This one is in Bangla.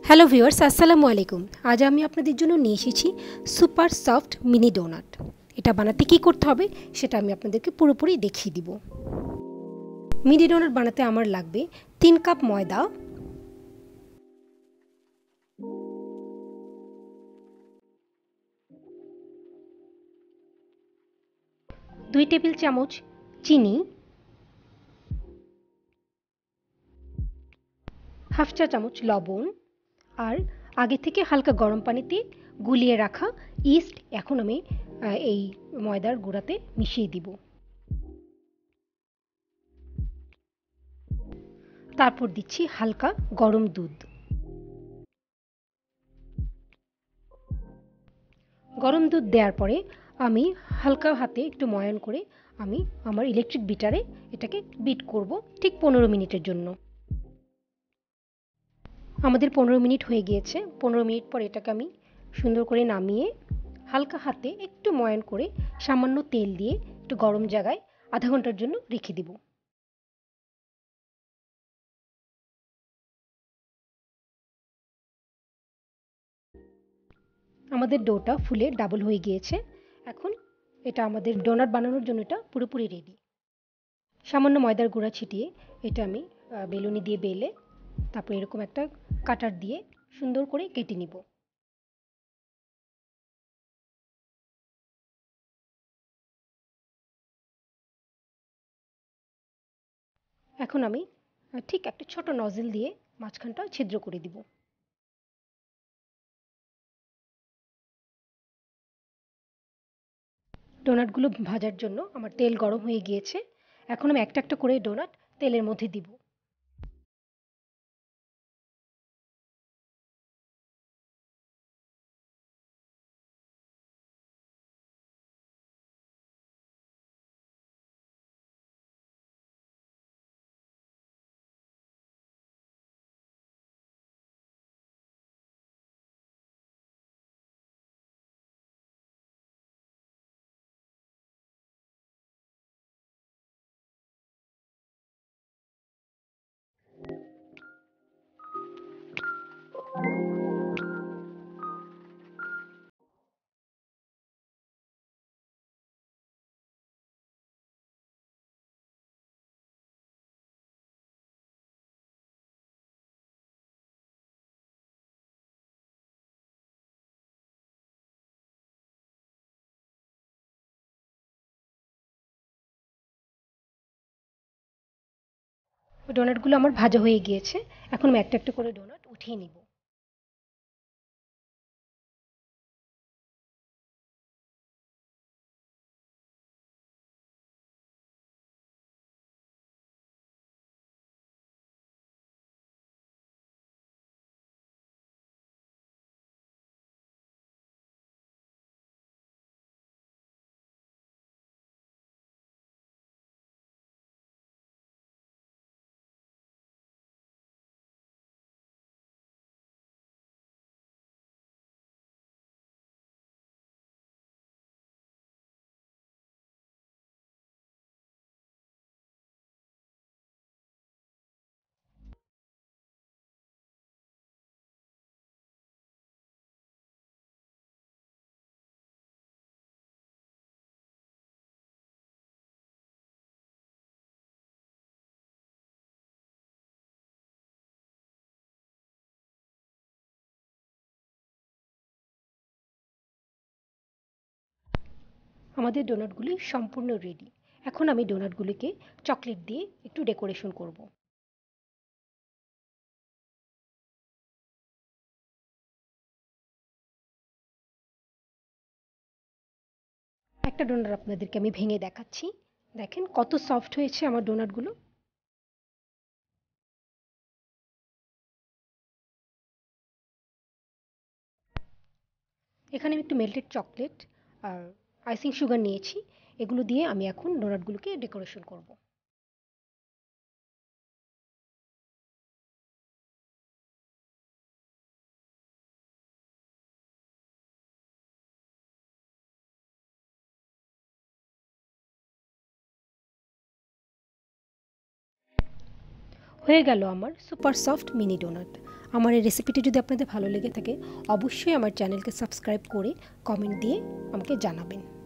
হ্যালো ভিউয়ার্স, আসসালামু আলাইকুম। আজ আমি আপনাদের জন্য নিয়ে এসেছি সুপার সফট মিনি ডোনাট। এটা বানাতে কী করতে হবে সেটা আমি আপনাদেরকে পুরোপুরি দেখিয়ে দিব। মিনি ডোনাট বানাতে আমার লাগবে 3 কাপ ময়দা, 2 টেবিল চামচ চিনি, হাফ চা চামচ লবণ আর আগে থেকে হালকা গরম পানিতে গুলিয়ে রাখা ইস্ট এখন আমি এই ময়দার গুঁড়াতে মিশিয়ে দিব। তারপর দিচ্ছি হালকা গরম দুধ। গরম দুধ দেওয়ার পরে আমি হালকা হাতে একটু ময়ান করে আমি আমার ইলেকট্রিক বিটারে এটাকে বিট করব ঠিক 15 মিনিটের জন্য। আমাদের 15 মিনিট হয়ে গিয়েছে। 15 মিনিট পর এটাকে আমি সুন্দর করে নামিয়ে হালকা হাতে একটু ময়ান করে সামান্য তেল দিয়ে একটু গরম জায়গায় আধা ঘন্টার জন্য রেখে দিব। আমাদের ডোটা ফুলে ডাবল হয়ে গিয়েছে। এখন এটা আমাদের ডোনাট বানানোর জন্য এটা পুরোপুরি রেডি। সামান্য ময়দার গুঁড়া ছিটিয়ে এটা আমি বেলুনি দিয়ে বেলে তারপর এরকম একটা কাটার দিয়ে সুন্দর করে কেটে নিব। এখন আমি ঠিক একটা ছোট নজল দিয়ে মাঝখানটা ছিদ্র করে দিব। ডোনাটগুলো ভাজার জন্য আমার তেল গরম হয়ে গিয়েছে। এখন আমি একটা একটা করে ডোনাট তেলের মধ্যে দিব। ডোনাটগুলো আমার ভাজা হয়ে গিয়েছে। এখন আমি একটা একটা করে ডোনাট উঠিয়ে নিব। আমাদের ডোনাটগুলি সম্পূর্ণ রেডি। এখন আমি ডোনাটগুলিকে চকলেট দিয়ে একটু ডেকোরেশন করব। একটা ডোনাট আপনাদেরকে আমি ভেঙে দেখাচ্ছি। দেখেন কত সফট হয়েছে আমার ডোনাটগুলো। এখানে আমি একটু মেল্টেড চকলেট আর আইসিং সুগার নিয়েছি। এগুলো দিয়ে আমি এখন ডোনাটগুলোকে ডেকোরেশন করব। হয়ে গেল আমার সুপার সফট মিনি ডোনাট। আমার এই রেসিপিটি যদি আপনাদের ভালো লেগে থাকে অবশ্যই আমার চ্যানেলকে সাবস্ক্রাইব করে কমেন্ট দিয়ে আমাকে জানাবেন।